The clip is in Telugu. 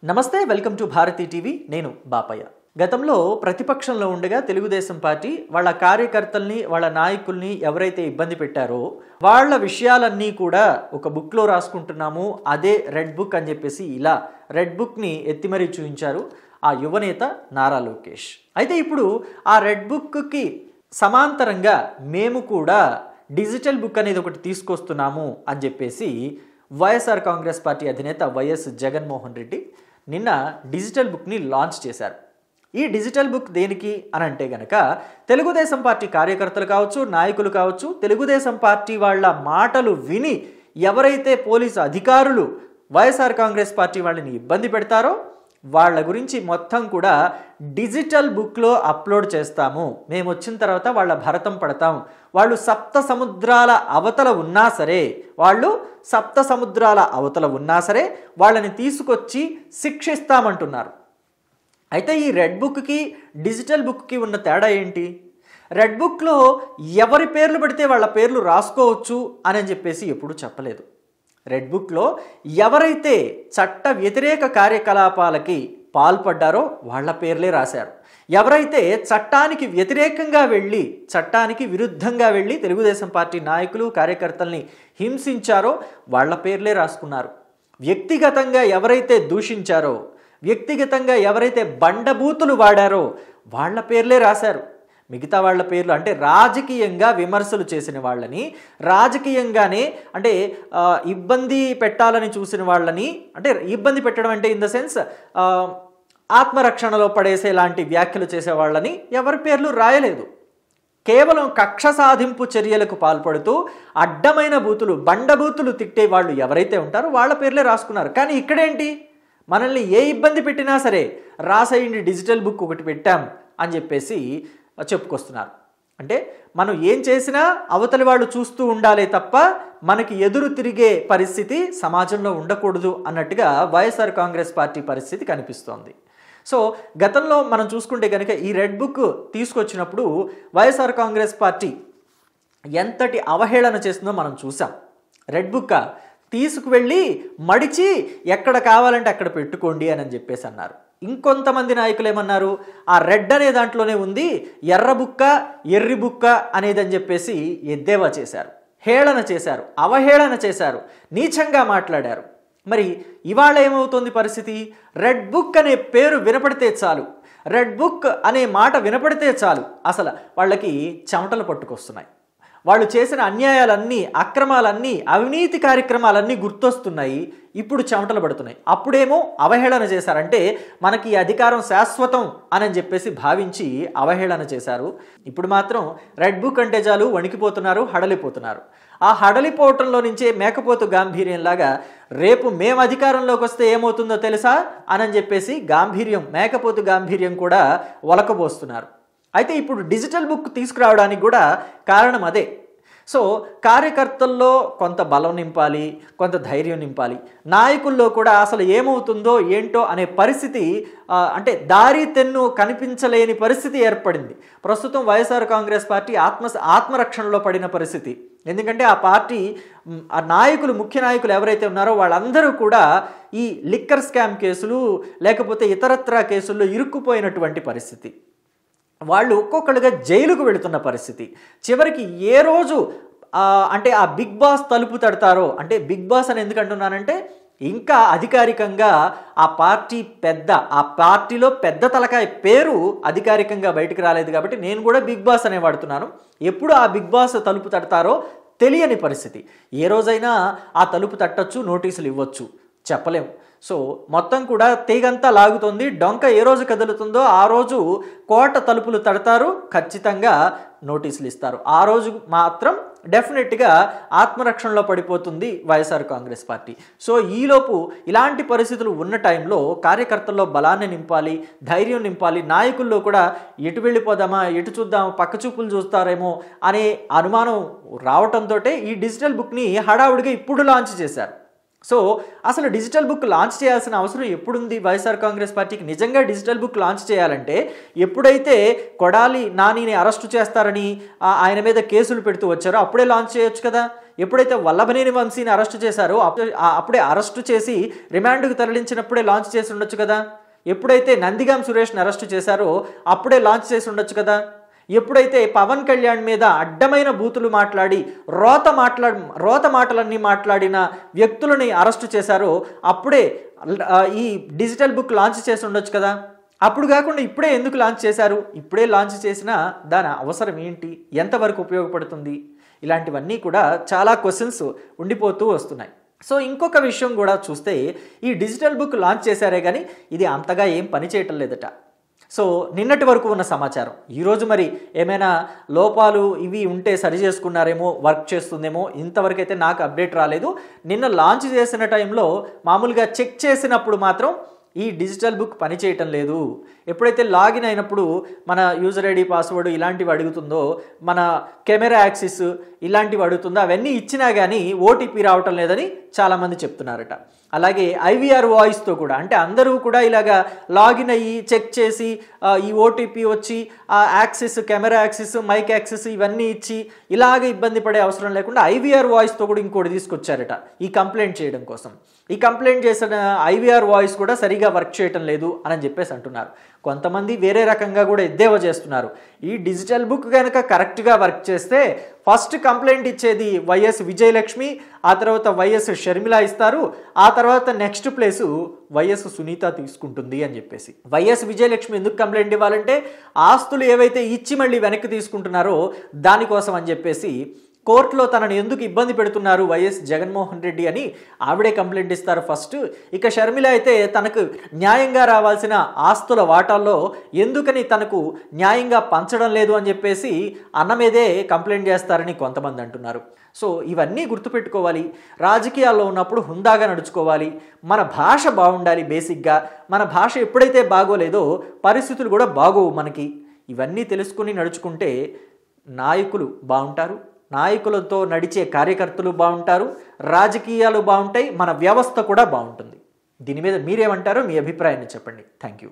నమస్తే, వెల్కమ్ టు భారతీ టీవీ. నేను బాపయ్య. గతంలో ప్రతిపక్షంలో ఉండగా తెలుగుదేశం పార్టీ వాళ్ళ కార్యకర్తల్ని, వాళ్ళ నాయకుల్ని ఎవరైతే ఇబ్బంది పెట్టారో వాళ్ళ విషయాలన్నీ కూడా ఒక బుక్లో రాసుకుంటున్నాము, అదే రెడ్ బుక్ అని చెప్పేసి ఇలా రెడ్ బుక్ని ఎత్తిమరీ చూపించారు ఆ యువనేత నారా లోకేష్. అయితే ఇప్పుడు ఆ రెడ్ బుక్కి సమాంతరంగా మేము కూడా డిజిటల్ బుక్ అనేది ఒకటి తీసుకొస్తున్నాము అని చెప్పేసి వైఎస్ఆర్ కాంగ్రెస్ పార్టీ అధినేత వైఎస్ జగన్మోహన్ రెడ్డి నిన్న డిజిటల్ బుక్ని లాంచ్ చేశారు. ఈ డిజిటల్ బుక్ దేనికి అని అంటే గనక తెలుగుదేశం పార్టీ కార్యకర్తలు కావచ్చు, నాయకులు కావచ్చు, తెలుగుదేశం పార్టీ వాళ్ళ మాటలు విని ఎవరైతే పోలీసు అధికారులు వైఎస్ఆర్ కాంగ్రెస్ పార్టీ వాళ్ళని ఇబ్బంది పెడతారో వాళ్ళ గురించి మొత్తం కూడా డిజిటల్ బుక్లో అప్లోడ్ చేస్తాము. మేము వచ్చిన తర్వాత వాళ్ళ భరతం పడతాం. వాళ్ళు సప్త సముద్రాల అవతల ఉన్నా సరే వాళ్ళని తీసుకొచ్చి శిక్షిస్తామంటున్నారు. అయితే ఈ రెడ్ బుక్కి డిజిటల్ బుక్కి ఉన్న తేడా ఏంటి? రెడ్ బుక్లో ఎవరి పేర్లు పడితే వాళ్ళ పేర్లు రాసుకోవచ్చు అని చెప్పేసి ఎప్పుడూ చెప్పలేదు. రెడ్ బుక్లో ఎవరైతే చట్ట వ్యతిరేక కార్యకలాపాలకి పాల్పడ్డారో వాళ్ళ పేర్లే రాశారు. ఎవరైతే చట్టానికి వ్యతిరేకంగా వెళ్ళి, చట్టానికి విరుద్ధంగా వెళ్ళి తెలుగుదేశం పార్టీ నాయకులు, కార్యకర్తల్ని హింసించారో వాళ్ళ పేర్లే రాసుకున్నారు. వ్యక్తిగతంగా ఎవరైతే దూషించారో, వ్యక్తిగతంగా ఎవరైతే బండబూతులు వాడారో వాళ్ళ పేర్లే రాశారు. మిగతా వాళ్ళ పేర్లు అంటే రాజకీయంగా విమర్శలు చేసిన వాళ్ళని, రాజకీయంగానే అంటే ఇబ్బంది పెట్టాలని చూసిన వాళ్ళని, అంటే ఇబ్బంది పెట్టడం అంటే ఇన్ ద సెన్స్ ఆత్మరక్షణలో పడేసే లాంటి వ్యాఖ్యలు చేసే వాళ్ళని ఎవరి పేర్లు రాయలేదు. కేవలం కక్ష సాధింపు చర్యలకు పాల్పడుతూ అడ్డమైన బూతులు, బండబూతులు తిట్టే వాళ్ళు ఎవరైతే ఉంటారో వాళ్ళ పేర్లే రాసుకున్నారు. కానీ ఇక్కడేంటి, మనల్ని ఏ ఇబ్బంది పెట్టినా సరే రాసేయండి, డిజిటల్ బుక్ ఒకటి పెట్టాం అని చెప్పేసి చెప్పుకొస్తున్నారు. అంటే మనం ఏం చేసినా అవతలి వాళ్ళు చూస్తూ ఉండాలి తప్ప మనకి ఎదురు తిరిగే పరిస్థితి సమాజంలో ఉండకూడదు అన్నట్టుగా వైఎస్ఆర్ కాంగ్రెస్ పార్టీ పరిస్థితి కనిపిస్తోంది. సో గతంలో మనం చూసుకుంటే కనుక ఈ రెడ్ బుక్ తీసుకొచ్చినప్పుడు వైఎస్ఆర్ కాంగ్రెస్ పార్టీ ఎంతటి అవహేళన చేస్తుందో మనం చూసాం. రెడ్ బుక్ తీసుకువెళ్ళి మడిచి ఎక్కడ కావాలంటే అక్కడ పెట్టుకోండి అని చెప్పేసి అన్నారు. ఇంకొంతమంది నాయకులు ఏమన్నారు, ఆ రెడ్ అనే దాంట్లోనే ఉంది, ఎర్ర బుక్క, ఎర్రి బుక్క అనేదని చెప్పేసి ఎద్దేవా చేశారు, హేళన చేశారు, అవహేళన చేశారు, నీచంగా మాట్లాడారు. మరి ఇవాళ ఏమవుతోంది పరిస్థితి? రెడ్ బుక్ అనే పేరు వినపడితే చాలు, రెడ్ బుక్ అనే మాట వినపడితే చాలు అసలు వాళ్ళకి చెమటలు పట్టుకొస్తున్నాయి. వాళ్ళు చేసిన అన్యాయాలన్నీ, అక్రమాలన్నీ, అవినీతి కార్యక్రమాలన్నీ గుర్తొస్తున్నాయి. ఇప్పుడు చెమటలు పడుతున్నాయి. అప్పుడేమో అవహేళన చేశారంటే మనకి అధికారం శాశ్వతం అని చెప్పేసి భావించి అవహేళన చేశారు. ఇప్పుడు మాత్రం రెడ్ బుక్ అంటే చాలు వణికిపోతున్నారు, హడలిపోతున్నారు. ఆ హడలిపోవటంలో నుంచే మేకపోతు గాంభీర్యంలాగా రేపు మేము అధికారంలోకి వస్తే ఏమవుతుందో తెలుసా అని చెప్పేసి గాంభీర్యం, మేకపోతు గాంభీర్యం కూడా ఒలకబోస్తున్నారు. అయితే ఇప్పుడు డిజిటల్ బుక్ తీసుకురావడానికి కూడా కారణం అదే. సో కార్యకర్తల్లో కొంత బలం నింపాలి, కొంత ధైర్యం నింపాలి, నాయకుల్లో కూడా అసలు ఏమవుతుందో ఏంటో అనే పరిస్థితి, అంటే దారి తెన్ను కనిపించలేని పరిస్థితి ఏర్పడింది. ప్రస్తుతం వైఎస్ఆర్ కాంగ్రెస్ పార్టీ ఆత్మరక్షణలో పడిన పరిస్థితి. ఎందుకంటే ఆ పార్టీ ఆ నాయకులు, ముఖ్య నాయకులు ఎవరైతే ఉన్నారో వాళ్ళందరూ కూడా ఈ లిక్కర్ స్కామ్ కేసులు లేకపోతే ఇతరత్రా కేసుల్లో ఇరుక్కుపోయినటువంటి పరిస్థితి. వాళ్ళు ఒక్కొక్కళ్ళుగా జైలుకు వెళుతున్న పరిస్థితి. చివరికి ఏ రోజు అంటే ఆ బిగ్ బాస్ తలుపు తడతారో, అంటే బిగ్ బాస్ అని ఎందుకు అంటున్నానంటే ఇంకా అధికారికంగా ఆ పార్టీలో పెద్ద తలకాయ పేరు అధికారికంగా బయటకు రాలేదు కాబట్టి నేను కూడా బిగ్ బాస్ అనే వాడుతున్నాను. ఎప్పుడు ఆ బిగ్ బాస్ తలుపు తడతారో తెలియని పరిస్థితి. ఏ రోజైనా ఆ తలుపు తట్టచ్చు, నోటీసులు ఇవ్వచ్చు, చెప్పలేము. సో మొత్తం కూడా తీగంతా లాగుతుంది. డొంక ఏ రోజు కదులుతుందో ఆ రోజు కోట తలుపులు తడతారు, ఖచ్చితంగా నోటీసులు ఇస్తారు. ఆ రోజు మాత్రం డెఫినెట్గా ఆత్మరక్షణలో పడిపోతుంది వైఎస్ఆర్ కాంగ్రెస్ పార్టీ. సో ఈలోపు ఇలాంటి పరిస్థితులు ఉన్న టైంలో కార్యకర్తల్లో బలాన్ని నింపాలి, ధైర్యం నింపాలి. నాయకుల్లో కూడా ఎటు వెళ్ళిపోదామా, ఎటు చూద్దామా, పక్క చూపులు చూస్తారేమో అనే అనుమానం రావటంతో ఈ డిజిటల్ బుక్ని హడావుడిగా ఇప్పుడు లాంచ్ చేశారు. సో అసలు డిజిటల్ బుక్ లాంచ్ చేయాల్సిన అవసరం ఎప్పుడుంది వైఎస్ఆర్ కాంగ్రెస్ పార్టీకి? నిజంగా డిజిటల్ బుక్ లాంచ్ చేయాలంటే ఎప్పుడైతే కొడాలి నానిని అరెస్టు చేస్తారని ఆయన మీద కేసులు పెడుతూ వచ్చారో అప్పుడే లాంచ్ చేయొచ్చు కదా. ఎప్పుడైతే వల్లభనేని వంశీని అరెస్టు చేశారో అప్పుడే అరెస్టు చేసి రిమాండ్కు తరలించినప్పుడే లాంచ్ చేసి ఉండొచ్చు కదా. ఎప్పుడైతే నందిగాం సురేష్ని అరెస్టు చేశారో అప్పుడే లాంచ్ చేసి ఉండొచ్చు కదా. ఎప్పుడైతే పవన్ కళ్యాణ్ మీద అడ్డమైన బూతులు మాట్లాడి రోత మాటలన్నీ మాట్లాడిన వ్యక్తులని అరెస్టు చేశారో అప్పుడే ఈ డిజిటల్ బుక్ లాంచ్ చేసి ఉండొచ్చు కదా. అప్పుడు కాకుండా ఇప్పుడే ఎందుకు లాంచ్ చేశారు? ఇప్పుడే లాంచ్ చేసినా దాని అవసరం ఏంటి, ఎంతవరకు ఉపయోగపడుతుంది? ఇలాంటివన్నీ కూడా చాలా క్వశ్చన్స్ ఉండిపోతూ వస్తున్నాయి. సో ఇంకొక విషయం కూడా చూస్తే, ఈ డిజిటల్ బుక్ లాంచ్ చేశారే కానీ ఇది అంతగా ఏం పని చేయటం లేదట. సో నిన్నటి వరకు ఉన్న సమాచారం, ఈరోజు మరి ఏమైనా లోపాలు ఇవి ఉంటే సరి చేసుకున్నారేమో, వర్క్ చేస్తుందేమో, ఇంతవరకు అయితే నాకు అప్డేట్ రాలేదు. నిన్న లాంచ్ చేసిన టైంలో మామూలుగా చెక్ చేసినప్పుడు మాత్రం ఈ డిజిటల్ బుక్ పనిచేయటం లేదు. ఎప్పుడైతే లాగిన్ అయినప్పుడు మన యూజర్ ఐడి పాస్వర్డ్ ఇలాంటివి అడుగుతుందో, మన కెమెరా యాక్సెస్ ఇలాంటివి అడుగుతుందో, అవన్నీ ఇచ్చినా కానీ ఓటీపీ రావటం లేదని చాలామంది చెప్తున్నారట. అలాగే ఐవీఆర్ వాయిస్తో కూడా, అంటే అందరూ కూడా ఇలాగా లాగిన్ అయ్యి చెక్ చేసి ఈ ఓటీపీ వచ్చి ఆ access, camera access, mic access ఇవన్నీ ఇచ్చి ఇలాగ ఇబ్బంది పడే అవసరం లేకుండా ఐవీఆర్ వాయిస్తో కూడా ఇంకోటి తీసుకొచ్చారట ఈ కంప్లైంట్ చేయడం కోసం. ఈ కంప్లైంట్ చేసిన ఐవీఆర్ వాయిస్ కూడా సరిగా వర్క్ చేయటం లేదు అని చెప్పేసి అంటున్నారు. కొంతమంది వేరే రకంగా కూడా ఎద్దేవా చేస్తున్నారు. ఈ డిజిటల్ బుక్ కనుక కరెక్ట్గా వర్క్ చేస్తే ఫస్ట్ కంప్లైంట్ ఇచ్చేది వైఎస్ విజయలక్ష్మి, ఆ తర్వాత వైఎస్ షర్మిల ఇస్తారు, ఆ తర్వాత నెక్స్ట్ ప్లేసు వైఎస్ సునీత తీసుకుంటుంది అని చెప్పేసి. వైఎస్ విజయలక్ష్మి ఎందుకు కంప్లైంట్ ఇవ్వాలంటే ఆస్తులు ఏవైతే ఇచ్చి మళ్ళీ వెనక్కి తీసుకుంటున్నారో దానికోసం అని చెప్పేసి కోర్టులో తనను ఎందుకు ఇబ్బంది పెడుతున్నారు వైఎస్ జగన్మోహన్ రెడ్డి అని ఆవిడే కంప్లైంట్ ఇస్తారు ఫస్ట్. ఇక షర్మిల అయితే తనకు న్యాయంగా రావాల్సిన ఆస్తుల వాటాల్లో ఎందుకని తనకు న్యాయంగా పంచడం లేదు అని చెప్పేసి అన్న మీదే కంప్లైంట్ చేస్తారని కొంతమంది అంటున్నారు. సో ఇవన్నీ గుర్తుపెట్టుకోవాలి. రాజకీయాల్లో ఉన్నప్పుడు హుందాగా నడుచుకోవాలి. మన భాష బాగుండాలి. బేసిక్గా మన భాష ఎప్పుడైతే బాగోలేదో పరిస్థితులు కూడా బాగోవు మనకి. ఇవన్నీ తెలుసుకుని నడుచుకుంటే నాయకులు బాగుంటారు, నాయకులతో నడిచే కార్యకర్తలు బాగుంటారు, రాజకీయాలు బాగుంటాయి, మన వ్యవస్థ కూడా బాగుంటుంది. దీని మీద మీరేమంటారో మీ అభిప్రాయాన్ని చెప్పండి. Thank you.